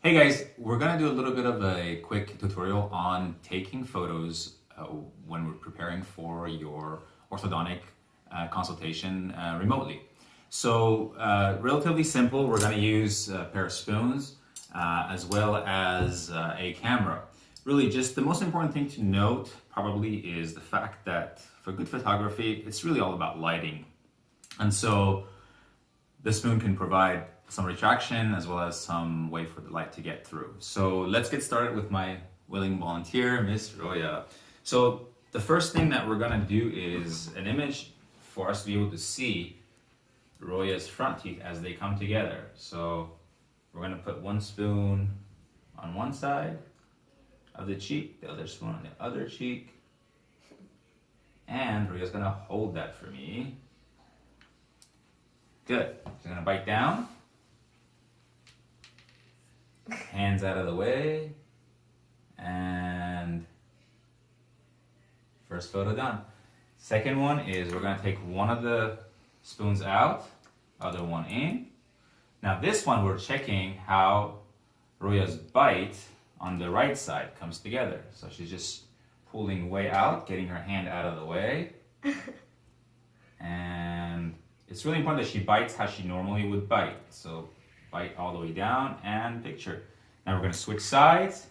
Hey guys, we're gonna do a little bit of a quick tutorial on taking photos when we're preparing for your orthodontic consultation remotely. So relatively simple, we're gonna use a pair of spoons as well as a camera. Really just the most important thing to note probably is the fact that for good photography, it's really all about lighting. And so the spoon can provide some retraction as well as some way for the light to get through. So let's get started with my willing volunteer, Miss Roya. So the first thing that we're gonna do is an image for us to be able to see Roya's front teeth as they come together. So we're gonna put one spoon on one side of the cheek, the other spoon on the other cheek, and Roya's gonna hold that for me. Good. She's gonna bite down. Hands out of the way. And first photo done. Second one is we're gonna take one of the spoons out, other one in. Now this one we're checking how Roya's bite on the right side comes together. So she's just pulling way out, getting her hand out of the way. And it's really important that she bites how she normally would bite. So bite all the way down and picture. Now we're going to switch sides.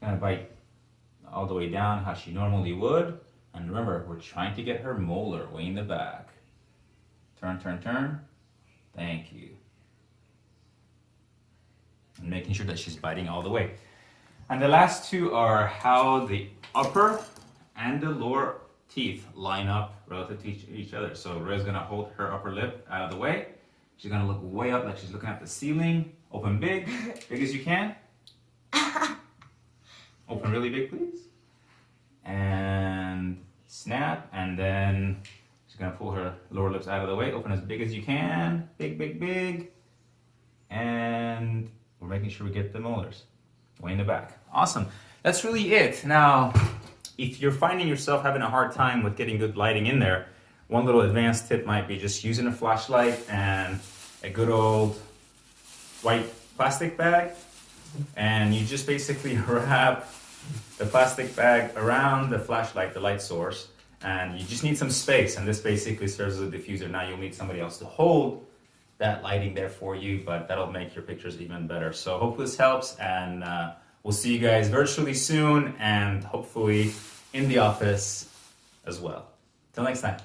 Going to bite all the way down how she normally would. And remember, we're trying to get her molar way in the back. Turn, turn, turn. Thank you. And making sure that she's biting all the way. And the last two are how the upper and the lower teeth line up relative to each other. So Roya's gonna hold her upper lip out of the way. She's gonna look way up like she's looking at the ceiling. Open big, big as you can. Open really big, please. And snap, and then she's gonna pull her lower lips out of the way. Open as big as you can. Big, big, big. And we're making sure we get the molars way in the back. Awesome. That's really it. Now, if you're finding yourself having a hard time with getting good lighting in there, one little advanced tip might be just using a flashlight and a good old white plastic bag. And you just basically wrap the plastic bag around the flashlight, the light source, and you just need some space. And this basically serves as a diffuser. Now you'll need somebody else to hold that lighting there for you, but that'll make your pictures even better. So hope this helps, and we'll see you guys virtually soon, and hopefully in the office as well. Till next time.